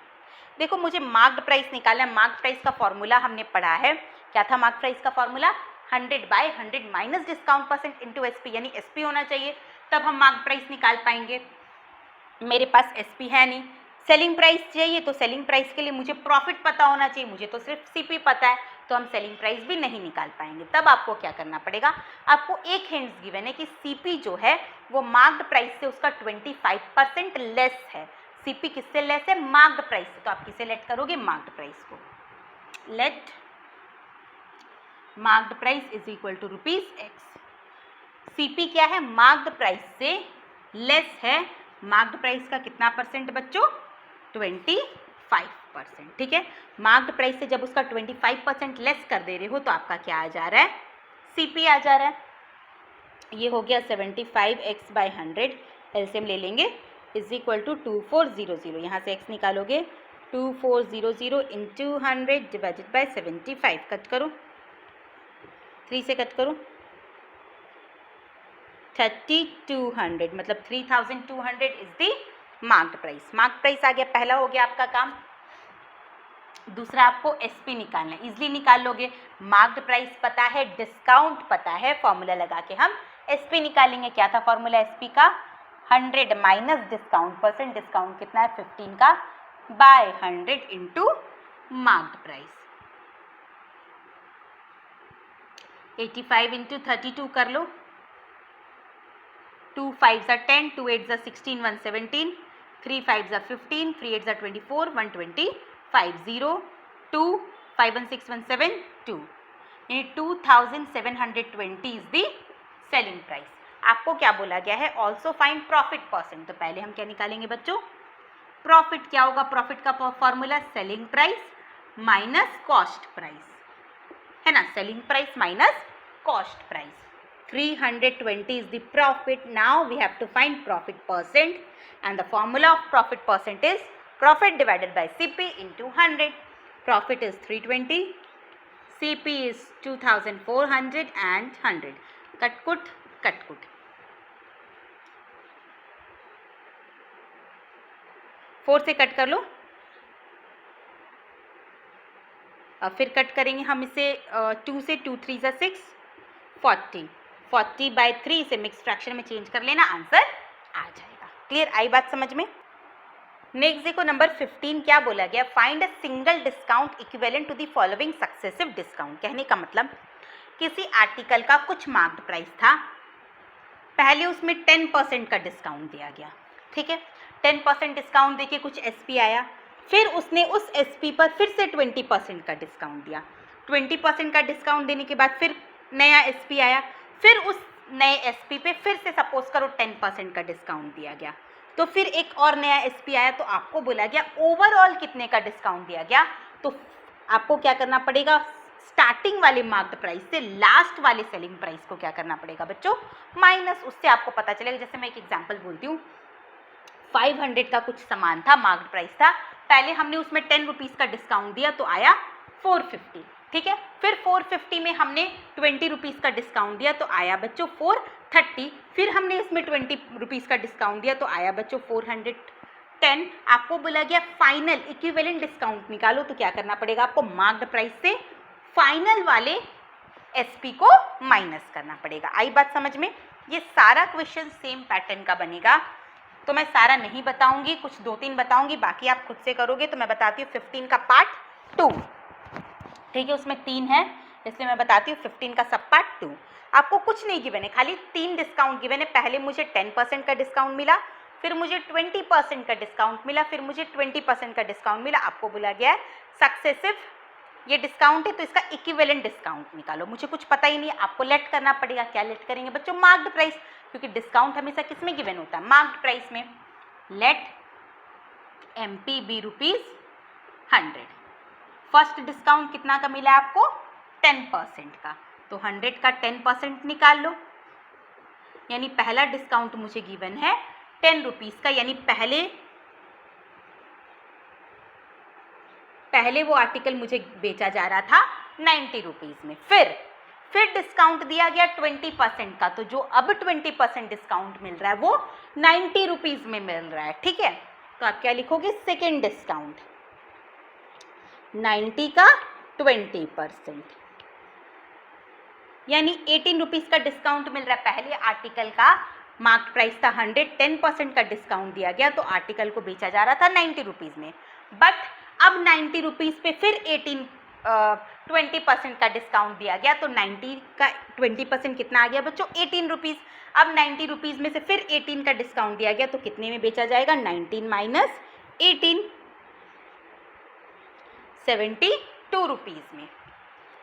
Speaker 1: देखो मुझे मार्क्ड प्राइस निकालना है, मार्क्ड प्राइस का फॉर्मूला हमने पढ़ा है, क्या था मार्क्ड प्राइस का formula, 100/100 minus discount percent into SP, यानी एसपी होना चाहिए तब हम मार्क्ड प्राइस निकाल पाएंगे। मेरे पास एसपी है नहीं, सेलिंग प्राइस चाहिए, तो सेलिंग प्राइस के लिए मुझे प्रॉफिट पता होना चाहिए, मुझे तो सिर्फ सीपी पता है, तो हम सेलिंग प्राइस भी नहीं निकाल पाएंगे। तब आपको क्या करना पड़ेगा, आपको एक हिंट्स गिवन है कि सीपी जो है वो मार्क्ड प्राइस से उसका 25% लेस है। सीपी किससे लेस है, मार्क्ड प्राइस से, तो आप किसे लेट करोगे, मार्क्ड प्राइस को। Let marked price is equal to ₹X। CP क्या है, मार्क्ड प्राइस से लेस है, मार्क्ड प्राइस का कितना परसेंट बच्चों, 25%, ठीक है। मार्क्ड प्राइस से जब उसका 25% लेस कर दे रहे हो तो आपका क्या आ जा रहा है, सीपी आ जा रहा है। ये हो गया 75x/100, एलसीएम ले लेंगे, इज इक्वल टू 2400, यहाँ से x निकालोगे, 2400 इंटू 100 डिवाइडेड बाय 75, कट करो, 3 से कट करो, 3200, मतलब 3200 is the marked price. Marked price आ गया, पहला हो गया आपका काम। दूसरा आपको एसपी निकालना है, इजिली निकाल लोगे, मार्क्ड प्राइस पता है, डिस्काउंट पता है, फॉर्मूला लगा के हम एसपी निकालेंगे। क्या था फॉर्मूला एसपी का, 100 माइनस डिस्काउंट परसेंट, डिस्काउंट कितना है 15 का, by 100 into marked price. 85 into 32 कर लो, 2 5s are 10, 2 8s are 16, 117, 3 5s are 15, 3 8s are 24, 125, 0 2 5 1 6 1 7 2, यानी 2720 इज दी सेलिंग प्राइस। आपको क्या बोला गया है, ऑल्सो फाइंड प्रॉफिट परसेंट। तो पहले हम क्या निकालेंगे बच्चों, प्रॉफिट क्या होगा, प्रॉफिट का formula selling price minus cost price, है ना, selling price minus cost price. 320 is the profit. Now we have to find profit percent, and the formula of profit percent is profit divided by CP into 100. Profit is 320, CP is 2400 and 100. Cut kut 4 से cut कर लो, फिर cut करेंगे हम इसे 2 से, 2 3 6, 40/3 इसे mix fraction में change कर लेना, आंसर आ जाएगा। क्लियर, आई बात समझ में। नेक्स्ट देखो नंबर 15, क्या बोला गया, find a single discount equivalent to the following successive discount. कहने का मतलब किसी आर्टिकल का कुछ मार्क्ड प्राइस था, पहले उसमें 10% का डिस्काउंट दिया गया, ठीक है, 10% डिस्काउंट देके कुछ एसपी आया, फिर उसने उस एसपी पर फिर से 20% का डिस्काउंट दिया, 20% का डिस्काउंट देने के बाद फिर नया एसपी आया, फिर उस नए एसपी पे फिर से सपोज करो 10% का डिस्काउंट दिया गया, तो फिर एक और नया एसपी आया, तो आपको बोला गया ओवरऑल कितने का डिस्काउंट दिया गया। तो आपको क्या करना पड़ेगा, स्टार्टिंग वाले मार्क्ड प्राइस से लास्ट वाले सेलिंग प्राइस को क्या करना पड़ेगा बच्चों, माइनस, उससे आपको पता चलेगा। जैसे मैं एक एग्जांपल बोलती हूँ, 500 का कुछ सामान था, मार्क्ड प्राइस था, पहले हमने उसमें 10 रुपीज़ का डिस्काउंट दिया तो आया 450, ठीक है, फिर 450 में हमने 20 रुपीज़ का डिस्काउंट दिया तो आया बच्चों 430, फिर हमने इसमें 20 रुपीज़ का डिस्काउंट दिया तो आया बच्चों 410। आपको बोला गया फाइनल इक्विवेलेंट डिस्काउंट निकालो, तो क्या करना पड़ेगा आपको, मार्क्ड प्राइस से फाइनल वाले SP को माइनस करना पड़ेगा। आई बात समझ में? ये सारा क्वेश्चन सेम पैटर्न का बनेगा, तो मैं सारा नहीं बताऊंगी, कुछ 2-3 बताऊंगी, बाकी आप खुद से करोगे। तो मैं बताती हूँ 15 का पार्ट 2, ठीक है, उसमें 3 है, इसलिए मैं बताती हूँ 15 का सब पार्ट 2। आपको कुछ नहीं गिवन है, खाली 3 डिस्काउंट गिवन है। पहले मुझे 10% का डिस्काउंट मिला, फिर मुझे 20% का डिस्काउंट मिला, फिर मुझे 20% का डिस्काउंट मिला। आपको बोला गया है सक्सेसिव ये डिस्काउंट है तो इसका इक्विवेलेंट डिस्काउंट निकालो। मुझे कुछ पता ही नहीं है, आपको लेट करना पड़ेगा। क्या लेट करेंगे बच्चों? मार्क्ड प्राइस, क्योंकि डिस्काउंट हमेशा किस में गिवन होता है? मार्क्ड प्राइस में। Let MP be ₹100। First discount कितना का मिला आपको? 10% का, तो 100 का 10% निकाल लो। यानी पहला डिस्काउंट मुझे गिवन है 10 रुपीज़ का, यानी पहले वो आर्टिकल मुझे बेचा जा रहा था 90 रुपीज़ में। फिर डिस्काउंट दिया गया 20% का, तो जो अब 20% डिस्काउंट मिल रहा है वो 90 रुपीज़ में मिल रहा है, ठीक है। तो आप क्या लिखोगे? सेकेंड डिस्काउंट 90 का 20%, यानी 18 रुपीज़ का डिस्काउंट मिल रहा है। पहले आर्टिकल का मार्क प्राइस था 100, 10% का डिस्काउंट दिया गया, तो आर्टिकल को बेचा जा रहा था 90 रुपीज़ में। बट अब 90 रुपीज़ पे फिर 20% का डिस्काउंट दिया गया, तो 90 का 20% कितना आ गया बच्चों? 18 रुपीज़। अब 90 रुपीज़ में से फिर 18 का डिस्काउंट दिया गया, तो कितने में बेचा जाएगा? 19 माइनस 18, 72 रुपीज़ में।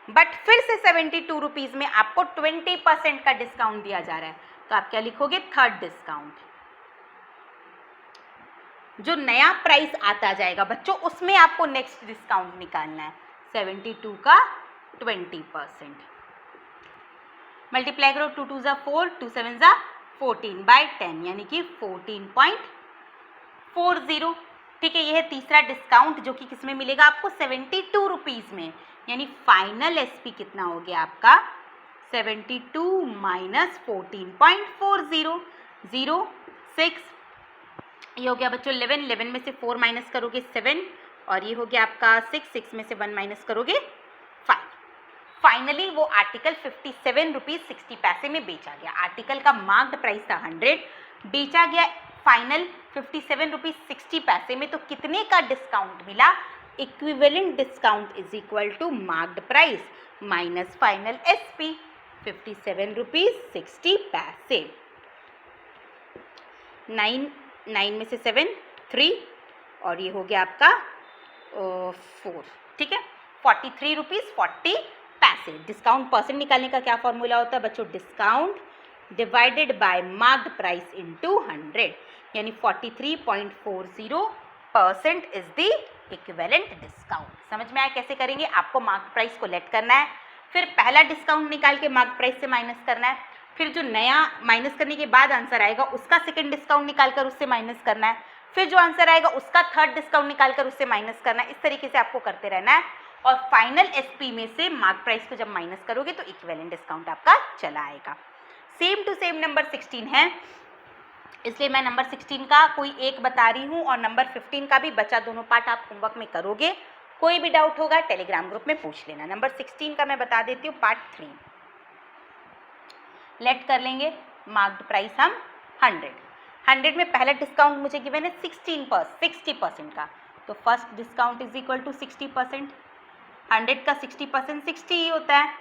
Speaker 1: बट फिर से 72 रुपीज़ में आपको 20% का डिस्काउंट दिया जा रहा है, तो आप क्या लिखोगे? Third discount. जो नया प्राइस आता जाएगा बच्चों उसमें आपको नेक्स्ट डिस्काउंट निकालना है। 72 का 20%, मल्टीप्लाई करो, 2 2 4, 2 7 14 बाय 10, यानी कि 14.40, ठीक है। यह है तीसरा डिस्काउंट जो कि किसमें मिलेगा आपको? 72 रुपीज़ में। यानी फाइनल SP कितना हो गया आपका? 72 माइनस 14.40, 0 6, ये हो गया बच्चों 11, 11 में से 4 माइनस करोगे 7, और ये हो गया आपका 6, 6 में से 1 माइनस करोगे 5। फाइनली वो आर्टिकल 57 रुपीज़ 60 पैसे में बेचा गया। आर्टिकल का मार्क्ड प्राइस था 100, बेचा गया फाइनल 57 रुपीज़ 60 पैसे में। तो कितने का डिस्काउंट मिला? Equivalent discount is equal to marked price minus final SP, 57 rupees 60 पैसे। 9 में से 7 3, और ये हो गया आपका 4, ठीक है। 43 रुपीज़ 40 पैसे। डिस्काउंट परसेंट निकालने का क्या फॉर्मूला होता है बच्चों? Discount divided by marked price into 100, यानी 43.40% इज द इक्विवेलेंट डिस्काउंट। समझ में आया कैसे करेंगे? आपको मार्क्ड प्राइस को लेट करना है, फिर पहला डिस्काउंट निकाल के मार्क्ड प्राइस से माइनस करना है, फिर जो नया माइनस करने के बाद आंसर आएगा उसका सेकंड डिस्काउंट निकालकर उससे माइनस करना है, फिर जो आंसर आएगा उसका थर्ड डिस्काउंट निकालकर उससे माइनस करना है। इस तरीके से आपको करते रहना है, और फाइनल SP में से मार्क प्राइस को जब माइनस करोगे तो इक्विवेलेंट डिस्काउंट आपका चला आएगा। सेम टू सेम नंबर 16 है, इसलिए मैं नंबर 16 का कोई एक बता रही हूँ, और नंबर 15 का भी बचा दोनों पार्ट आप होमवर्क में करोगे। कोई भी डाउट होगा टेलीग्राम ग्रुप में पूछ लेना। नंबर 16 का मैं बता देती हूँ, पार्ट 3। लेट कर लेंगे मार्क्ड प्राइस हम 100 में पहला डिस्काउंट मुझे गिवन है 60% का, तो first discount is equal to 60%। 100 का 60% 60 ही होता है,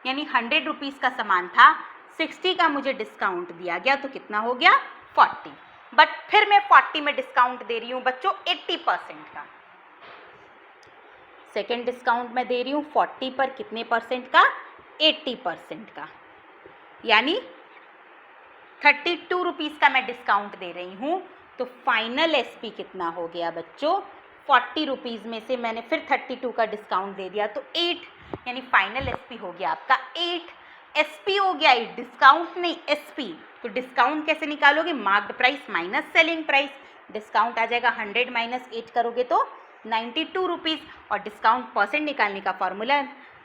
Speaker 1: यानी 100 रुपीज़ का सामान था, 60 का मुझे डिस्काउंट दिया गया, तो कितना हो गया? 40। बट फिर मैं 40 में डिस्काउंट दे रही हूँ बच्चों 80% का। सेकेंड डिस्काउंट मैं दे रही हूँ 40 पर कितने परसेंट का? 80% का, यानी 32 रुपीज़ का मैं डिस्काउंट दे रही हूँ। तो फाइनल SP कितना हो गया बच्चों? 40 रुपीज़ में से मैंने फिर 32 का डिस्काउंट दे दिया, तो 8, यानी फाइनल SP हो गया आपका 8। SP हो गया 8, डिस्काउंट नहीं SP। तो डिस्काउंट कैसे निकालोगे? Marked price minus selling price. Discount आ जाएगा 100 माइनस 8 करोगे तो 92 रुपीज़, और डिस्काउंट परसेंट निकालने का फॉर्मूला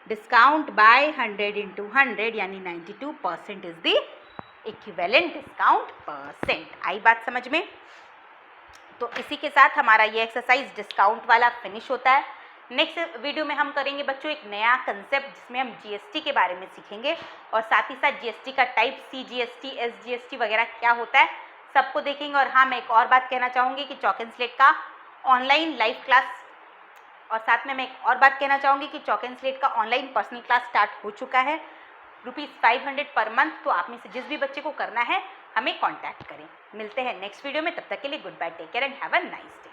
Speaker 1: डिस्काउंट बाय 100 इंटू 100, यानी 92% is the equivalent discount percent. आई बात समझ में? तो इसी के साथ हमारा ये एक्सरसाइज डिस्काउंट वाला फिनिश होता है। नेक्स्ट वीडियो में हम करेंगे बच्चों एक नया कंसेप्ट जिसमें हम जीएसटी के बारे में सीखेंगे और साथ ही साथ जीएसटी का टाइप सीजीएसटी, एसजीएसटी वगैरह क्या होता है सबको देखेंगे। और हाँ, मैं एक और बात कहना चाहूँगी कि चॉक एंड स्लेट का ऑनलाइन लाइव क्लास, और साथ में मैं एक और बात कहना चाहूँगी कि चॉक एंड स्लेट का ऑनलाइन पर्सनल क्लास स्टार्ट हो चुका है, ₹500 पर मंथ। तो आप में से जिस भी बच्चे को करना है हमें कॉन्टैक्ट करें। मिलते हैं नेक्स्ट वीडियो में, तब तक के लिए good bye, take care and have a nice day.